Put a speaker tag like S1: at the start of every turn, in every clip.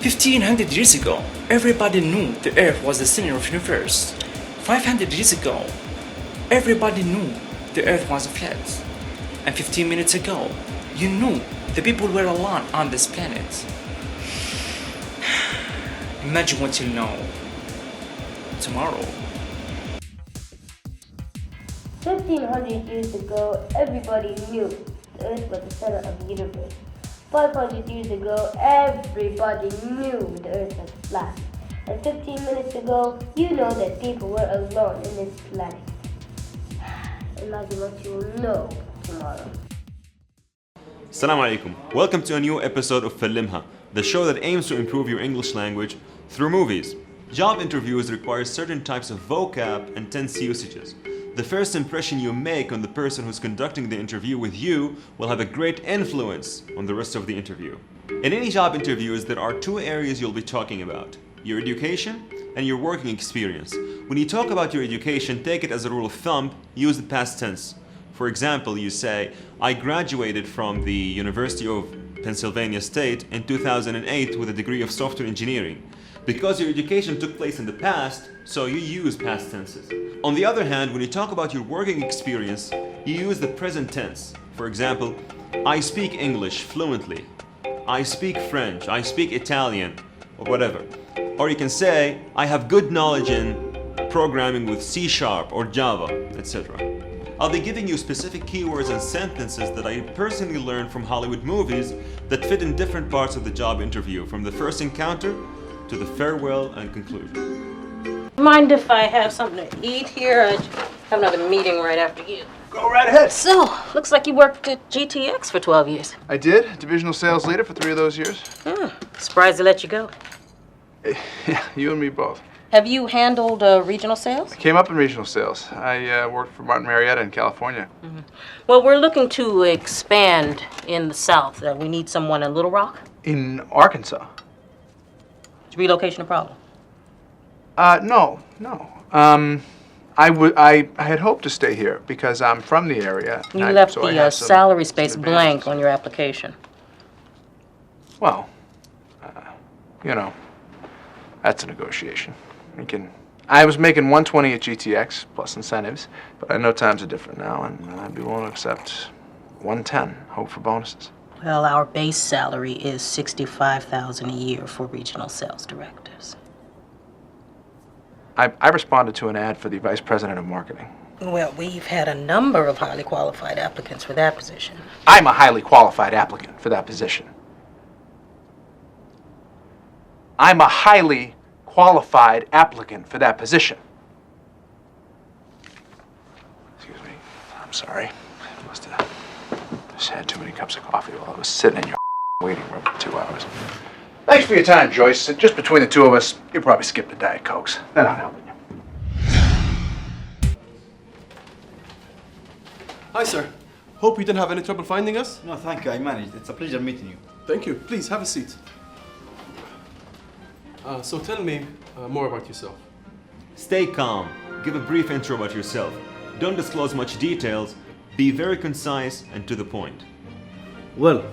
S1: 1500 years ago, everybody knew the Earth was the center of the universe. 500 years ago, everybody knew the Earth was flat. And 15 minutes ago, you knew the people were alone on this planet. Imagine what you'll know tomorrow.
S2: 1500 years ago, everybody knew the Earth was the center of the universe. 500 years ago, everybody knew the Earth was flat. And 15 minutes ago, you know that people were alone in this planet. Imagine what you will know tomorrow.
S3: Assalamu alaikum. Welcome to a new episode of Fلمها, the show that aims to improve your English language through movies. Job interviews require certain types of vocab and tense usages. The first impression you make on the person who's conducting the interview with you will have a great influence on the rest of the interview. In any job interviews, there are two areas you'll be talking about: your education and your working experience. When you talk about your education, take it as a rule of thumb, use the past tense. For example, you say, I graduated from the University of Pennsylvania State in 2008 with a degree of software engineering. Because your education took place in the past, so you use past tenses. On the other hand, when you talk about your working experience, you use the present tense. For example, I speak English fluently. I speak French. I speak Italian, or whatever. Or you can say, I have good knowledge in programming with C# or Java, etc. I'll be giving you specific keywords and sentences that I personally learned from Hollywood movies that fit in different parts of the job interview, from the first encounter to the farewell and conclusion.
S4: Mind if I have something to eat here? I have another meeting right after you.
S5: Go right ahead.
S4: So, looks like you worked at GTX for 12 years.
S5: I did. Divisional sales leader for 3 of those years.
S4: Surprised they let you go.
S5: Yeah, you and me both.
S4: Have you handled regional sales?
S5: I came up in regional sales. I worked for Martin Marietta in California.
S4: Well, we're looking to expand in the South. We need someone in Little Rock.
S5: In Arkansas?
S4: Is relocation a problem?
S5: No. I had hoped to stay here because I'm from the area.
S4: You left the salary space blank on your application.
S5: Well, that's a negotiation. I was making $120 at GTX plus incentives, but I know times are different now, and I'd be willing to accept $110. Hope for bonuses.
S4: Well, our base salary is $65,000 a year for regional sales directors.
S5: I responded to an ad for the vice president of marketing.
S4: Well, we've had a number of highly qualified applicants for that position.
S5: I'm a highly qualified applicant for that position. I'm a highly qualified applicant for that position. Excuse me. I'm sorry. I must have just had too many cups of coffee while I was sitting in your waiting room for 2 hours. Thanks for your time, Joyce. Just between the two of us, you probably skipped the Diet Cokes. They're not helping you.
S6: Hi, sir. Hope you didn't have any trouble finding us?
S7: No, thank you. I managed. It's a pleasure meeting you.
S6: Thank you. Please, have a seat. So tell me more about yourself.
S3: Stay calm. Give a brief intro about yourself. Don't disclose much details. Be very concise and to the point.
S7: Well,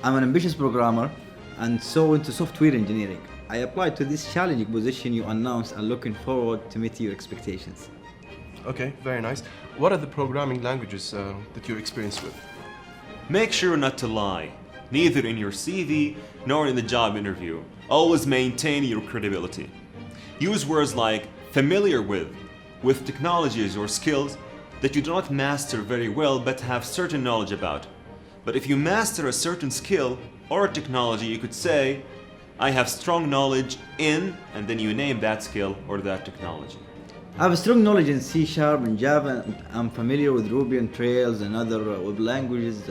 S7: I'm an ambitious programmer and so into software engineering. I applied to this challenging position you announced and looking forward to meet your expectations.
S6: Okay, very nice. What are the programming languages that you're experienced with?
S3: Make sure not to lie, neither in your CV nor in the job interview. Always maintain your credibility. Use words like familiar with technologies or skills that you do not master very well but have certain knowledge about. But if you master a certain skill or technology, you could say, I have strong knowledge in, and then you name that skill or that technology.
S7: I have a strong knowledge in C# and Java. I'm familiar with Ruby and Trails and other web languages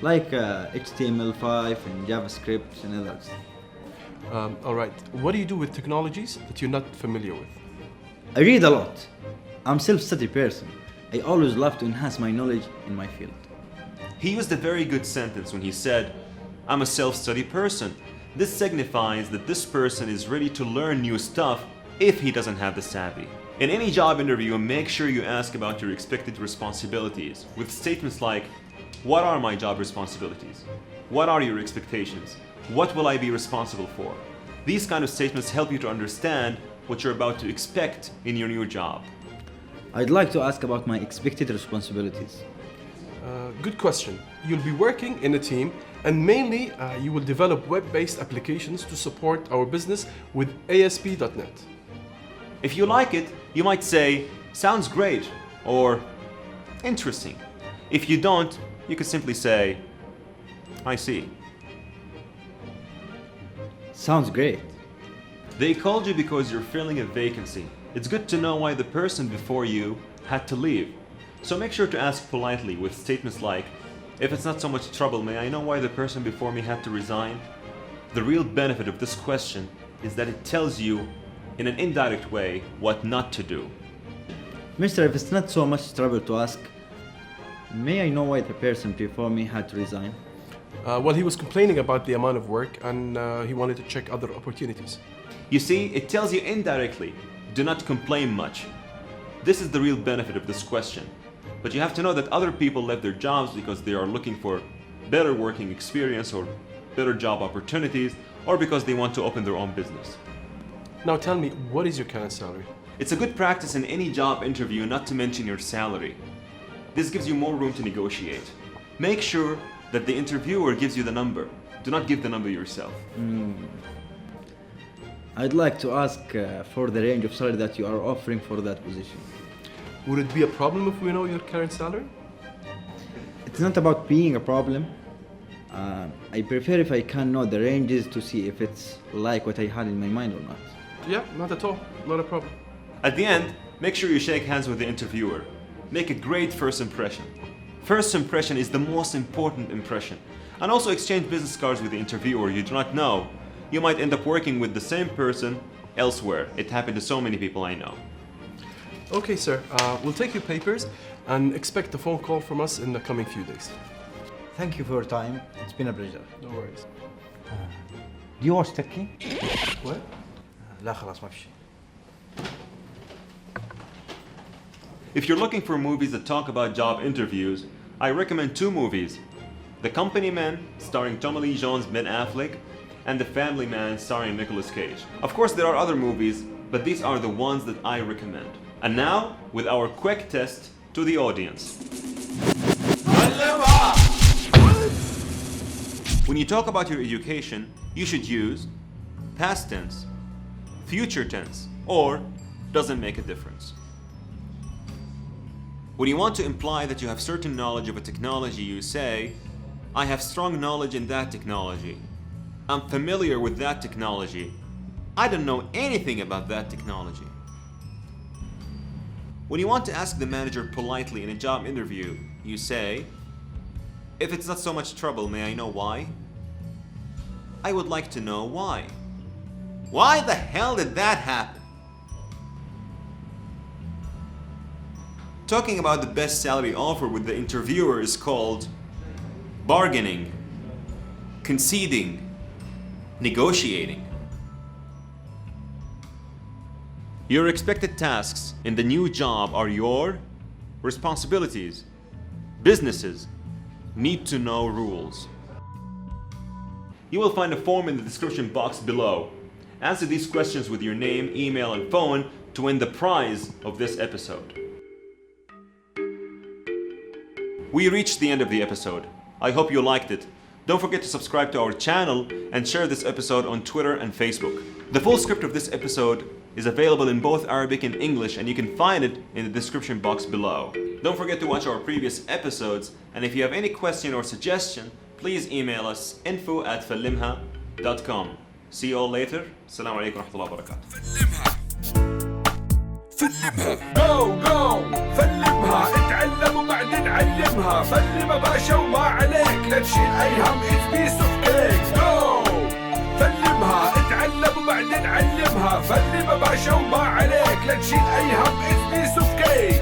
S7: like HTML5 and JavaScript and others.
S6: All right. What do you do with technologies that you're not familiar with?
S7: I read a lot. I'm a self-study person. I always love to enhance my knowledge in my field.
S3: He used a very good sentence when he said, I'm a self-study person. This signifies that this person is ready to learn new stuff if he doesn't have the savvy. In any job interview, make sure you ask about your expected responsibilities with statements like, what are my job responsibilities? What are your expectations? What will I be responsible for? These kind of statements help you to understand what you're about to expect in your new job.
S7: I'd like to ask about my expected responsibilities.
S6: Good question. You'll be working in a team, and mainly you will develop web-based applications to support our business with ASP.NET.
S3: If you like it, you might say, sounds great, or interesting. If you don't, you could simply say, I see.
S7: Sounds great.
S3: They called you because you're filling a vacancy. It's good to know why the person before you had to leave. So make sure to ask politely with statements like, if it's not so much trouble, may I know why the person before me had to resign? The real benefit of this question is that it tells you in an indirect way what not to do.
S7: Mister, if it's not so much trouble to ask, may I know why the person before me had to resign?
S6: Well, he was complaining about the amount of work, and he wanted to check other opportunities.
S3: You see, it tells you indirectly, do not complain much. This is the real benefit of this question. But you have to know that other people left their jobs because they are looking for better working experience or better job opportunities, or because they want to open their own business.
S6: Now tell me, what is your current salary?
S3: It's a good practice in any job interview not to mention your salary. This gives you more room to negotiate. Make sure that the interviewer gives you the number. Do not give the number yourself.
S7: I'd like to ask for the range of salary that you are offering for that position.
S6: Would it be a problem if we know your current salary?
S7: It's not about being a problem. I prefer if I can know the ranges to see if it's like what I had in my mind or not.
S6: Yeah, not at all. Not a problem.
S3: At the end, make sure you shake hands with the interviewer. Make a great first impression. First impression is the most important impression. And also exchange business cards with the interviewer you do not know. You might end up working with the same person elsewhere. It happened to so many people I know.
S6: Okay, sir. We'll take your papers and expect a phone call from us in the coming few days.
S7: Thank you for your time. It's been a pleasure.
S6: No worries.
S7: Do you watch Turkey?
S6: What?
S7: لا خلاص ما في شيء.
S3: If you're looking for movies that talk about job interviews, I recommend two movies. The Company Man, starring Tommy Lee Jones, Ben Affleck, and The Family Man, starring Nicolas Cage. Of course, there are other movies, but these are the ones that I recommend. And now, with our quick test to the audience. When you talk about your education, you should use past tense, future tense, or doesn't make a difference. When you want to imply that you have certain knowledge of a technology, you say, I have strong knowledge in that technology. I'm familiar with that technology. I don't know anything about that technology. When you want to ask the manager politely in a job interview, you say, if it's not so much trouble, may I know why? I would like to know why. Why the hell did that happen? Talking about the best salary offer with the interviewer is called bargaining, conceding, negotiating. Your expected tasks in the new job are your responsibilities. Businesses need to know rules. You will find a form in the description box below. Answer these questions with your name, email, and phone to win the prize of this episode. We reached the end of the episode. I hope you liked it. Don't forget to subscribe to our channel and share this episode on Twitter and Facebook. The full script of this episode is available in both Arabic and English, and you can find it in the description box below. Don't forget to watch our previous episodes, and if you have any question or suggestion, please email us info@fallimha.com. See you all later. Assalamu alaikum wa rahmatullahi wa barakatuh.
S8: فلمها جو جو فلمها اتعلم وبعدين علمها فلمها باشا وما عليك لا تشيل اي هم اتس بيس اوف كيك جو فلمها اتعلم وبعدين علمها فلمها باشا وما عليك لا تشيل اي هم اتس بيس اوف كيك